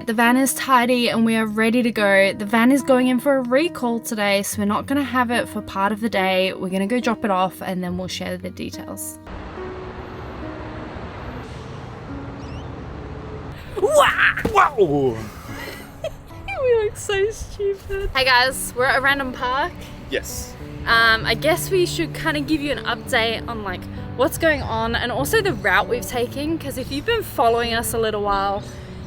The van is tidy and we are ready to go. The van is going in for a recall today, so we're not going to have it for part of the day. We're going to go drop it off and then we'll share the details. Wow! We look so stupid. Hey guys, we're at a random park. Yes. I guess we should kind of give you an update on like what's going on and also the route we've taken, because if you've been following us a little while,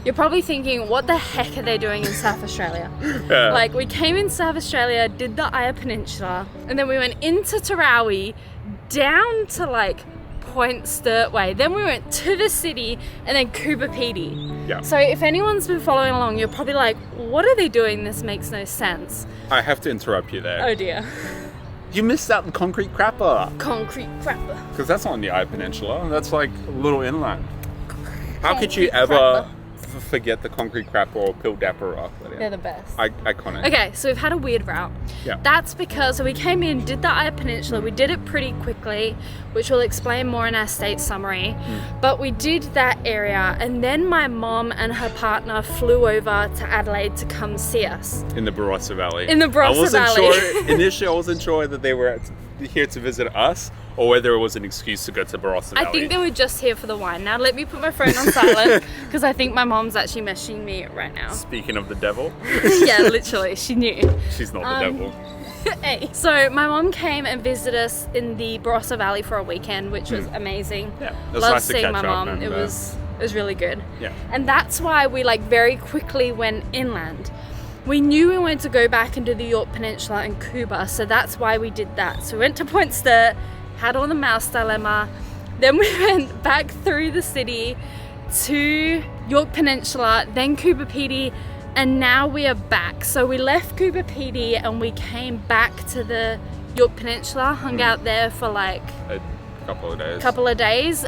you're probably thinking, what the heck are they doing in South Australia? Yeah. Like, we came in South Australia, did the Aya Peninsula, and then we went into Tarawi, down to like Point Sturt Way. Then we went to the city and then Coober Pedy. Yeah. So if anyone's been following along, you're probably like, what are they doing? This makes no sense. I have to interrupt you there. Oh dear. You missed out the concrete crapper. Concrete crapper. Because that's not on the Aya Peninsula. That's like a little inland. How could you Concrete ever crapper. forget the concrete crapper or Pildapper Rock? They're the best. Iconic. Okay, so we've had a weird route. Yeah. That's because we came in, did the Aya Peninsula, we did it pretty quickly, which we'll explain more in our state summary. But we did that area, and then my mom and her partner flew over to Adelaide to come see us. In the Barossa Valley. In the Barossa Valley. Initially, I wasn't sure that they were here to visit us or whether it was an excuse to go to Barossa Valley. I think they were just here for the wine. Now let me put my phone on silent, because I think my mom's actually messaging me right now. Speaking of the devil. Yeah, literally, she knew. She's not the devil. Hey. So my mom came and visited us in the Barossa Valley for a weekend, which was amazing. Yeah, it was Loved nice to seeing catch my up mom. and, It was really good. Yeah. And that's why we like very quickly went inland. We knew we wanted to go back into the Yorke Peninsula and Cuba, so that's why we did that. So we went to Point Sturt, had all the mouse dilemma, then we went back through the city to Yorke Peninsula, then Coober Pedy, and now we are back. So we left Coober Pedy and we came back to the Yorke Peninsula, hung out there for like A couple of days.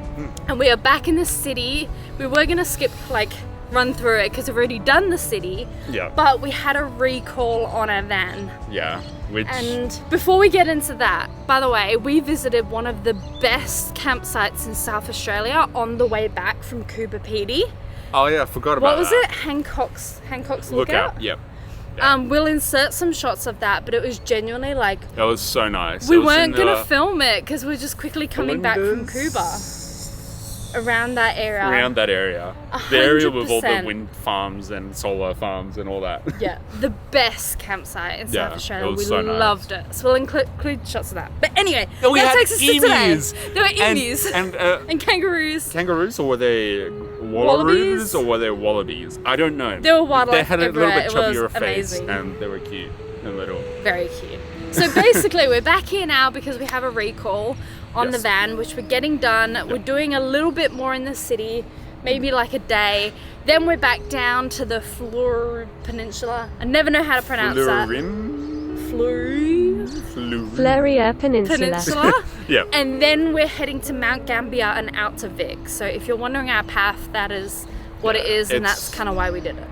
And we are back in the city. We were gonna skip like run through it because we've already done the city, Yeah. but we had a recall on our van. Yeah. Which And before we get into that, by the way, we visited one of the best campsites in South Australia on the way back from Coober Pedy. Oh yeah, I forgot about What was that. it? Hancock's Lookout? Yep. We'll insert some shots of that, but it was genuinely like, That was so nice. we It was in weren't gonna the film it because we're just quickly coming back from Flinders? Cuba. Around that area. Around that area. The area with all the 100%. wind farms and solar farms and all that. Yeah, the best campsite in Yeah, South Australia. it was We so nice. loved it. So we'll include shots of that. But anyway, We that had takes us to emus. today. There were emus And kangaroos. kangaroos, or were they Wallabies? wallaroos, or were they wallabies? I don't know. There were wildlife They had a little everywhere. bit It was chubbier face, amazing. and they were cute and little. Very cute. So basically, we're back here now because we have a recall on the Yes. van, which we're getting done. We're doing a little bit more in the city, maybe like a day. Then we're back down to the Fleur Peninsula. I never know how to pronounce that. Fleuria Peninsula. Peninsula. Yeah. And then we're heading to Mount Gambier and out to Vic. So if you're wondering our path, that is what it is, and it's- that's kind of why we did it.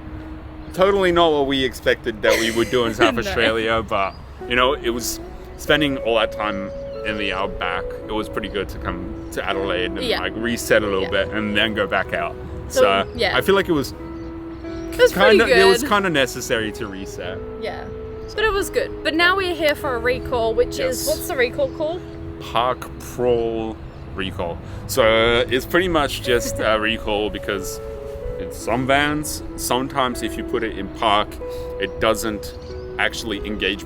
Totally not what we expected that we would do in South No. Australia, but you know, it was spending all that time in the outback. It was pretty good to come to Adelaide and Yeah. like reset a little Yeah. bit and then go back out. So, So yeah. I feel like it was It was pretty good. it was kind of necessary to reset. Yeah. But it was good. But now we're here for a recall, which Yes. is, what's the recall called? Park Prawl recall. So it's pretty much just a recall because in some vans, sometimes if you put it in park, it doesn't actually engage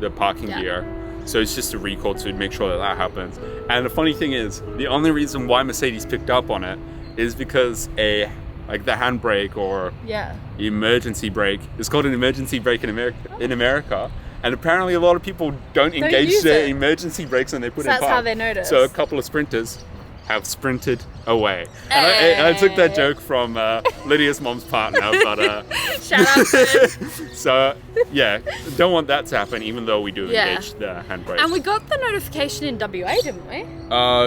the parking Yeah. gear. So it's just a recall to make sure that that happens. And the funny thing is, the only reason why Mercedes picked up on it is because like the handbrake or Yeah. emergency brake. It's called an emergency brake in America. And apparently a lot of people don't engage use their it. emergency brakes when they put So in that's park. how they notice. So a couple of sprinters have sprinted away. And I took that joke from Lydia's mom's partner, but Shout out to him. so yeah, don't want that to happen even though we do Yeah. engage the handbrake. And we got the notification in WA, didn't we?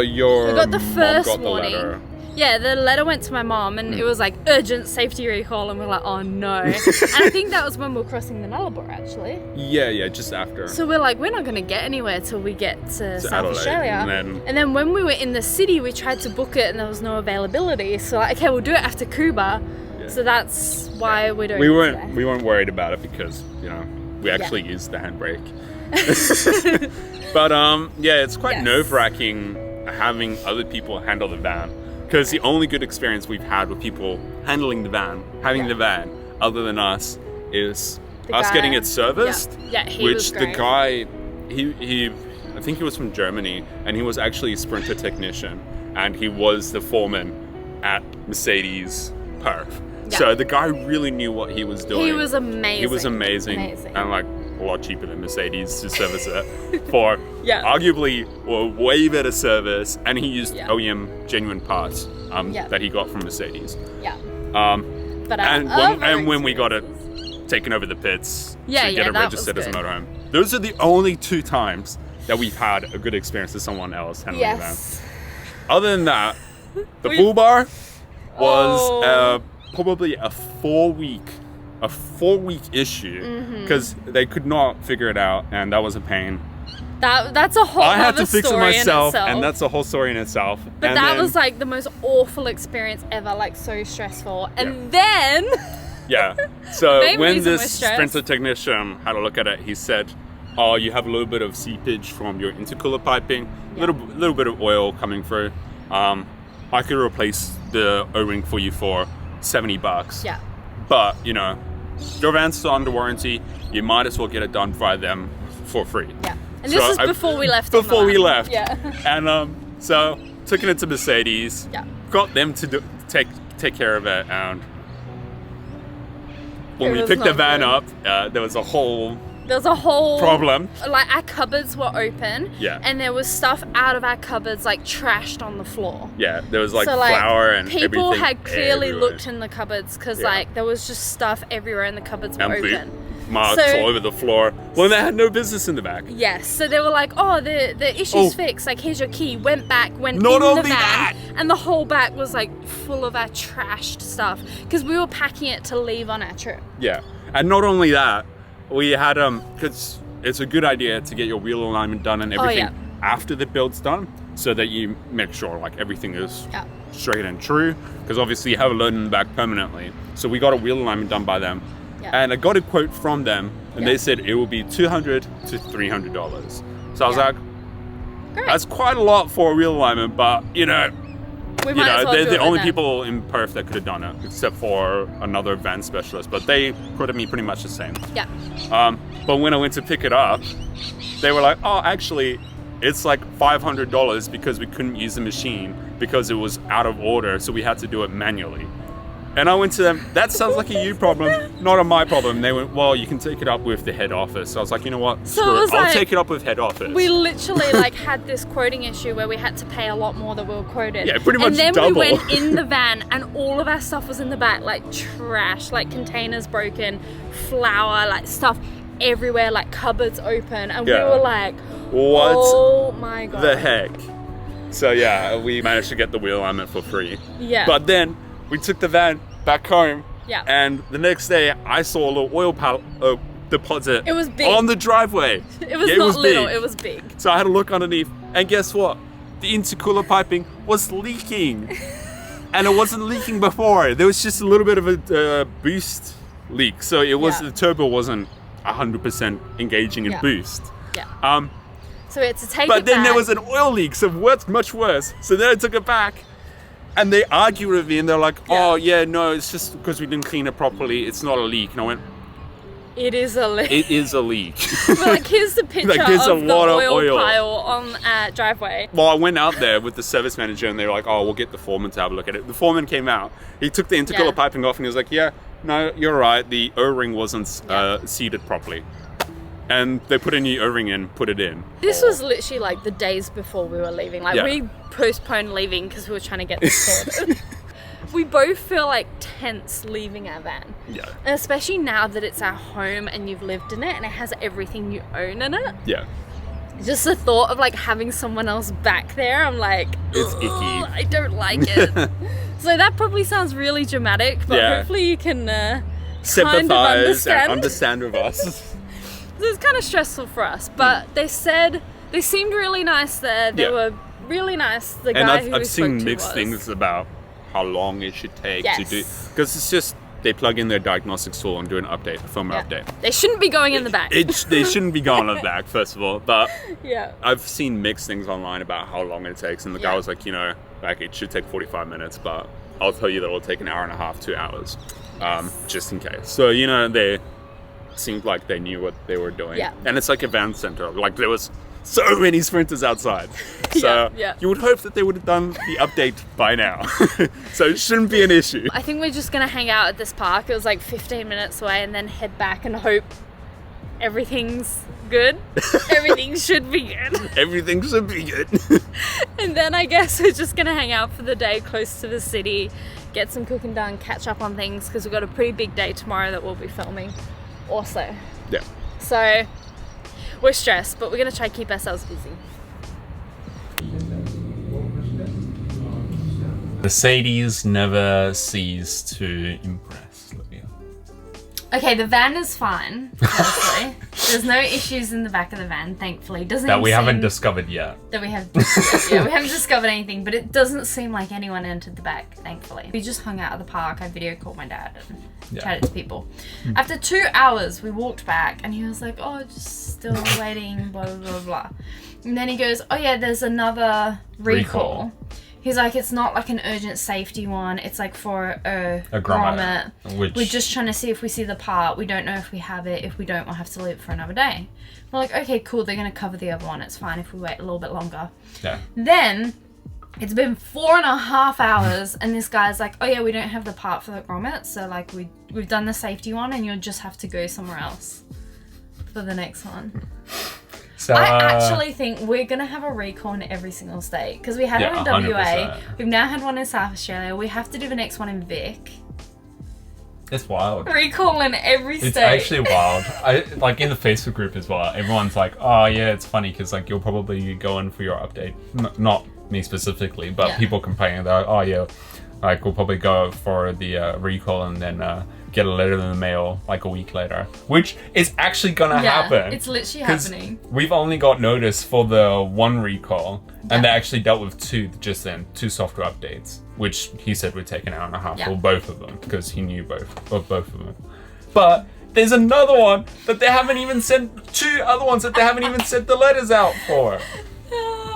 Your We got the mom first got the warning. letter. Yeah, the letter went to my mom and it was like urgent safety recall, and we're like, oh no. And I think that was when we were crossing the Nullarbor actually. Yeah, just after. So we're like, we're not going to get anywhere till we get to South Adelaide, Australia. And then when we were in the city, we tried to book it and there was no availability. So like, okay, we'll do it after Cuba. So that's why we're doing we it weren't today. we weren't worried about it because we actually used the handbrake. But it's quite Yes. nerve-wracking having other people handle the van, because the only good experience we've had with people handling the van, having the van, other than us, is us getting it serviced. Yeah, he which was the great. guy, he I think he was from Germany, and he was actually a Sprinter technician, and he was the foreman at Mercedes Perth. Yeah. So the guy really knew what he was doing. He was amazing. He was amazing. And like a lot cheaper than Mercedes to service it for arguably way better service, and he used OEM genuine parts that he got from Mercedes. Yeah. But when we got it taken over the pits to get it registered as a motorhome. Those are the only 2 times that we've had a good experience with someone else handling the van. Other than that, the bull bar was probably a 4-week issue, because they could not figure it out, and that was a pain. That's a whole I had to other fix it story in myself, itself. and that's a whole story in itself. But and that then, was like the most awful experience ever, like so stressful. And then so Main when reason we're this stressed. Sprinter technician had a look at it, he said, "Oh, you have a little bit of seepage from your intercooler piping, little bit of oil coming through. I could replace the O-ring for you for $70. Yeah. But your van's still under warranty. You might as well get it done by them for free." Yeah. And this was before we left. Before we left. Yeah. And so took it to Mercedes. Yeah. Got them to take care of it, and when It we was picked the not van good. up, there was a whole problem. Like our cupboards were open. Yeah. And there was stuff out of our cupboards like trashed on the floor. Yeah, there was like So, flour and people everything had clearly everywhere. looked in the cupboards, because like there was just stuff everywhere and the cupboards were And open. marks So- all over the floor. Well, they had no business in the back. Yes, so they were like, "Oh, the issue's fixed. Like, here's your key." Went back, went Not in the only van, that. and the whole back was like full of our trashed stuff, because we were packing it to leave on our trip. Yeah, and not only that, we had because it's a good idea to get your wheel alignment done and everything after the build's done, so that you make sure like everything is straight and true, because obviously you have a load in the back permanently. So we got a wheel alignment done by them, and I got a quote from them, and they said it will be $200 to $300. So I was like, Great. that's quite a lot for a wheel alignment, but We might as well they're do the it only then. people in Perth that could have done it, except for another van specialist, but they quoted me pretty much the same. Yeah. But when I went to pick it up, they were like, "Oh, actually, it's like $500 because we couldn't use the machine because it was out of order, so we had to do it manually." And I went to them, "That sounds like a you problem, not a my problem." And they went, "Well, you can take it up with the head office." So I was like, "You know what? So Screw it was I'll like- take it up with head office." We literally like had this quoting issue where we had to pay a lot more than we were quoted. Yeah, pretty much And then double. we went in the van and all of our stuff was in the back, like trash, like containers broken, flour, like stuff everywhere, like cupboards open, and we were like, What "Oh my god, the heck?" So yeah, we managed to get the wheel alignment for free. Yeah. But then we took the van back home. Yeah. And the next day, I saw a little oil deposit. It was big. On the driveway. It was Yeah, not little, big. it was big." So I had a look underneath, and guess what? The intercooler piping was leaking. And it wasn't leaking before. There was just a little bit of a boost leak. So it was the turbo wasn't 100% engaging in boost. Yeah. So we had to take it But then back. there was an oil leak, so what's much worse. So then I took it back, and they argued with me, and they're like, "Oh yeah, no, it's just because we didn't clean it properly. It's not a leak." And I went, It is a leak. "It is a leak." But like, here's the picture Like, there's of a the lot of oil oil. pile on our driveway. Well, I went out there with the service manager, and they were like, "Oh, we'll get the foreman to have a look at it." The foreman came out. He took the intercooler piping off, and he was like, "Yeah, no, you're right. The O-ring wasn't seated properly." And they put a new O-ring in, put it in. This was literally like the days before we were leaving. Like we postponed leaving because we were trying to get this sorted. We both feel like tense leaving our van. Yeah. And especially now that it's our home and you've lived in it and it has everything you own in it. Yeah. Just the thought of like having someone else back there, I'm like, It's icky. I don't like it. So that probably sounds really dramatic, but hopefully you can Sympathize kind of and understand with us. So it's kind of stressful for us, but they said they seemed really nice there. They were really nice. The guy And who I've we spoke seen to mixed was. things about how long it should take to do, Yes. because it's just they plug in their diagnostics tool and do an update, a firmware update. They shouldn't be going in the back. They shouldn't be going on the back, first of all. But Yeah. I've seen mixed things online about how long it takes, and the guy was like, like it should take 45 minutes, but I'll tell you that it'll take an hour and a half, 2 hours, just in case. So, they seemed like they knew what they were doing. Yeah. And it's like a van center. Like, there was so many sprinters outside. So Yeah. you would hope that they would have done the update by now. So it shouldn't be an issue. I think we're just going to hang out at this park. It was like 15 minutes away, and then head back and hope everything's good. Everything should be good. Everything should be good. And then I guess we're just going to hang out for the day close to the city, get some cooking done, catch up on things, because we've got a pretty big day tomorrow that we'll be filming also. Yeah. So we're stressed, but we're going to try to keep ourselves busy. Mercedes never cease to impress, Lydia. Okay, the van is fine, honestly. There's no issues in the back of the van, thankfully. Doesn't That even we haven't seem discovered yet. that we have yeah, we haven't discovered anything, but it doesn't seem like anyone entered the back, thankfully. We just hung out at the park. I video called my dad and chatted to people. After 2 hours, we walked back and he was like, oh, just still waiting, blah, blah, blah, blah. And then he goes, oh yeah, there's another recall. He's like, it's not like an urgent safety one. It's like for a grommet. Which... We're just trying to see if we see the part. We don't know if we have it. If we don't, we'll have to leave it for another day. We're like, okay, cool. They're going to cover the other one. It's fine if we wait a little bit longer. Yeah. Then it's been 4.5 hours and this guy's like, oh yeah, we don't have the part for the grommet. So like we've done the safety one and you'll just have to go somewhere else for the next one. So, I actually think we're going to have a recall in every single state because we had one in WA. 100%. We've now had one in South Australia. We have to do the next one in Vic. It's wild. Recall in every state. It's actually wild. I like in the Facebook group as well. Everyone's like, "Oh yeah, it's funny because like you'll probably go in for your update." Not me specifically, but people complaining that, "Oh yeah, like we'll probably go for the recall and then get a letter in the mail like a week later," which is actually gonna happen. It's literally happening. We've only got notice for the one recall, and they actually dealt with two just then, 2 software updates, which he said would take an hour and a half for both of them because he knew both of them. But there's another one that they haven't even sent. 2 other ones that they haven't even sent the letters out for.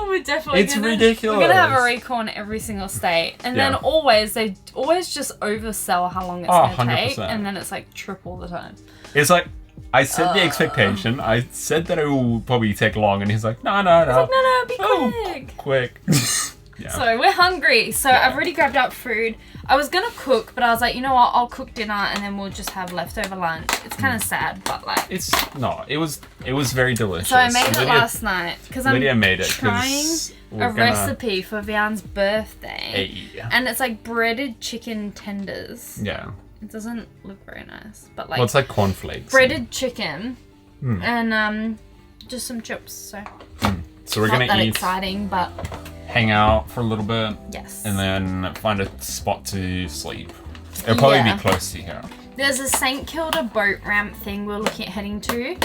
We're definitely ridiculous. We're gonna have a recall in every single state, and then they always just oversell how long it's gonna take, and then it's like triple the time. It's like I set the expectation. I said that it will probably take long, and he's like, no. Like, no, be quick. Yeah. So we're hungry. So I've already grabbed up food. I was gonna cook, but I was like, you know what? I'll cook dinner and then we'll just have leftover lunch. It's kind of sad, but like it was very delicious. So I made it last night because I'm trying a recipe for Vian's birthday, and it's like breaded chicken tenders. Yeah. It doesn't look very nice, but like it's like cornflakes. Breaded chicken and just some chips. So we're not gonna that eat. Exciting, but. Hang out for a little bit. Yes. And then find a spot to sleep. It'll probably be close to here. There's a St. Kilda boat ramp thing we're looking at heading to.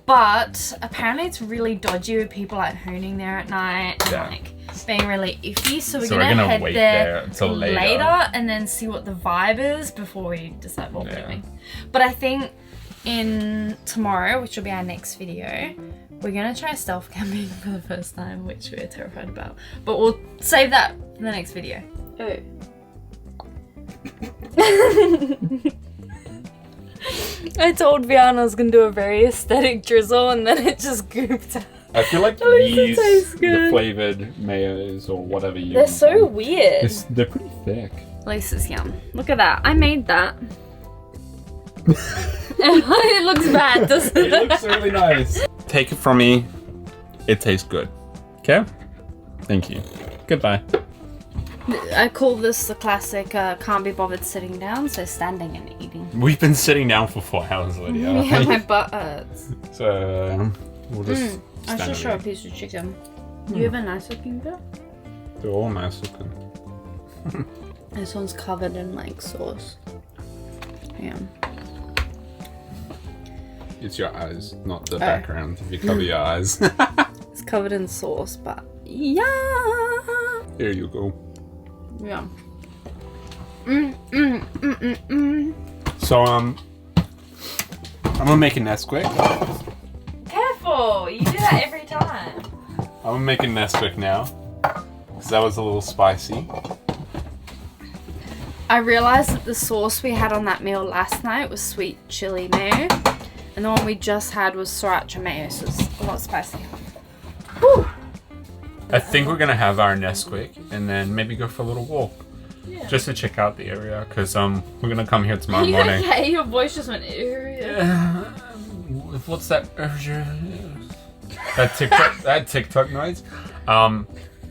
But apparently it's really dodgy with people like hooning there at night and like being really iffy. So we're gonna head wait there until later and then see what the vibe is before we decide what we're doing. But I think in tomorrow, which will be our next video, we're gonna try stealth camping for the first time, which we're terrified about. But we'll save that for the next video. Oh. I told Vian I was gonna do a very aesthetic drizzle and then it just gooped out. I feel like these, the flavored mayos or whatever you They're so weird. They're pretty thick. At least it's yum. Look at that. I made that. It looks bad, doesn't it? It looks really nice. Take it from me. It tastes good. Okay? Thank you. Goodbye. I call this the classic can't be bothered sitting down, so standing and eating. We've been sitting down for 4 hours, Lydia. Yeah, my butt hurts. So, we'll just I stand should show a there. piece of chicken. You have a nice looking bit? They're all nice looking. This one's covered in like sauce. Yeah. It's your eyes, not the background. If you cover your eyes. It's covered in sauce, but yeah. Here you go. Yeah. So I'm gonna make a Nesquik. Careful! You do that every time. I'm gonna make a Nesquik now, because that was a little spicy. I realised that the sauce we had on that meal last night was sweet chili mayo, and the one we just had was sriracha mayo, so it's a lot spicy. Whew. I think we're gonna have our Nesquik and then maybe go for a little walk. Yeah. Just to check out the area, because we're gonna come here tomorrow Are you morning. okay? Your voice just went area. What's that? That TikTok noise.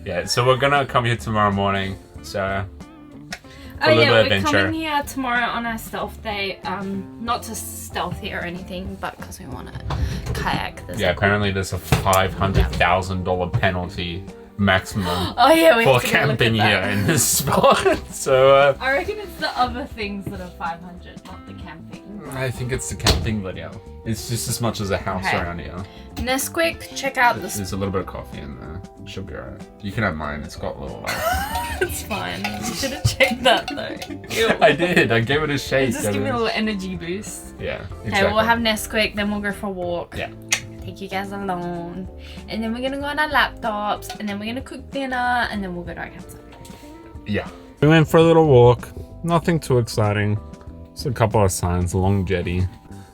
Yeah. So we're gonna come here tomorrow morning. So. Oh yeah, we're coming here tomorrow on our stealth day. Not to stealth here or anything, but because we want to kayak. Yeah, apparently there's a $500,000 penalty maximum Oh yeah, we for have to go look camping at here that. in this spot. So I reckon it's the other things that are 500, not the camping. I think it's the camping video. It's just as much as a house Okay. around here. Nesquik, check out this. There's a little bit of coffee in there. Should be alright. You can have mine. It's got a little. It's fine. You should have checked that though. I did. I gave it a shake. Just give me a little energy boost. Yeah. Exactly. Okay, we'll have Nesquik, then we'll go for a walk. Yeah. Take you guys along, and then we're gonna go on our laptops, and then we're gonna cook dinner, and then we'll go to our campsite. Yeah. We went for a little walk. Nothing too exciting. Just a couple of signs along jetty.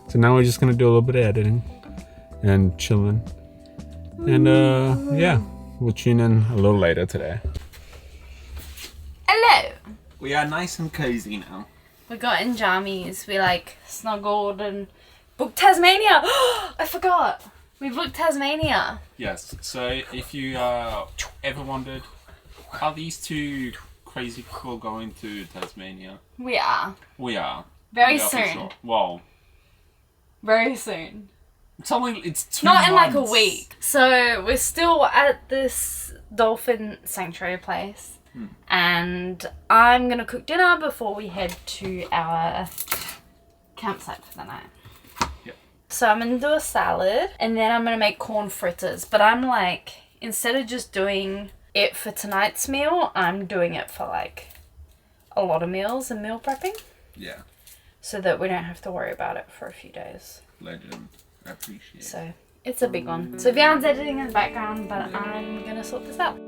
So now we're just gonna do a little bit of editing and chilling. And yeah, we'll tune in a little later today. Hello. We are nice and cozy now. We got in jammies. We like snuggled and booked Tasmania. I forgot. We booked Tasmania. Yes. So if you ever wondered, are these two crazy people going to Tasmania? We are. We are. Very We are for soon. sure. Well, Very soon. it's only it's 2 Not in like a months. week. So we're still at this dolphin sanctuary place. And I'm gonna cook dinner before we head to our campsite for the night. Yep. So I'm gonna do a salad and then I'm gonna make corn fritters. But I'm like, instead of just doing it for tonight's meal, I'm doing it for like a lot of meals and meal prepping. Yeah. So that we don't have to worry about it for a few days. Legend. I appreciate it. So it's a big one. So Vian's editing in the background, but I'm gonna sort this out.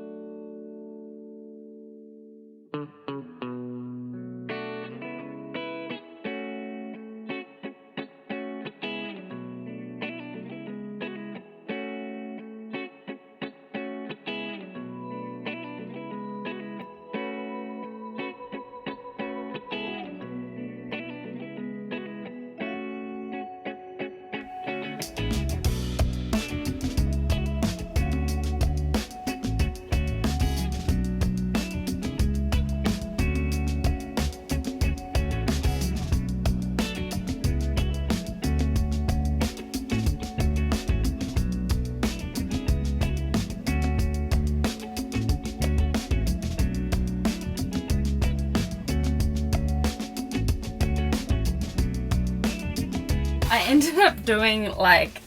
I ended up doing like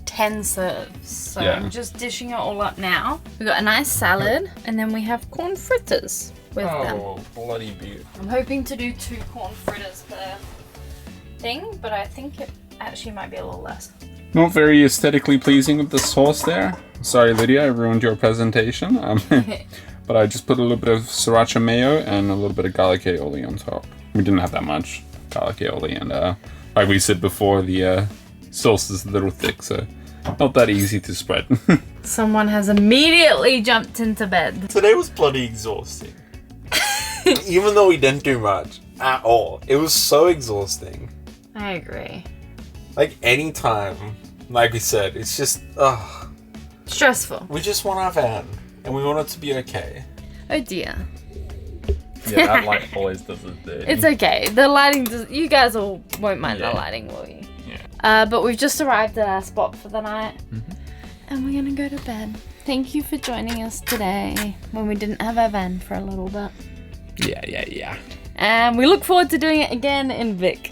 10 serves, so Yeah. I'm just dishing it all up now. We got a nice salad, and then we have corn fritters with them. Oh, bloody beautiful. I'm hoping to do 2 corn fritters per thing, but I think it actually might be a little less. Not very aesthetically pleasing with the sauce there. Sorry, Lydia, I ruined your presentation. But I just put a little bit of sriracha mayo and a little bit of garlic aioli on top. We didn't have that much garlic aioli, and like we said before, the sauce is a little thick, so not that easy to spread. Someone has immediately jumped into bed. Today was bloody exhausting. Even though we didn't do much at all, it was so exhausting. I agree. Like any time, like we said, it's just Stressful. we just want our van and we want it to be okay. Oh dear. Yeah, that light always does it dirty. It's okay. The lighting does. You guys all won't mind Yeah. the lighting, will you? Yeah. But we've just arrived at our spot for the night, and we're gonna go to bed. Thank you for joining us today when we didn't have our van for a little bit, Yeah. and we look forward to doing it again in Vic.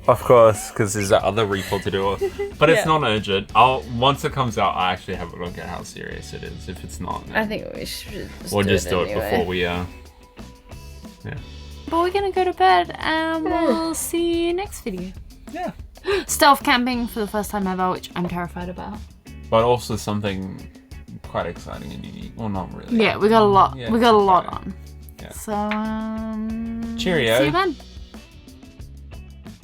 Of course, because there's that other repo to do. But it's Yeah. not urgent. Once it comes out, I'll actually have a look at how serious it is. If it's not, I think we should. we'll just do it anyway. before we But we're gonna go to bed and we'll see you next video. Yeah. Stealth camping for the first time ever, which I'm terrified about. But also something quite exciting and unique. Well, not really. Yeah, we got a lot. Yeah, we got a lot exciting. on. Yeah. So, Cheerio. see you then.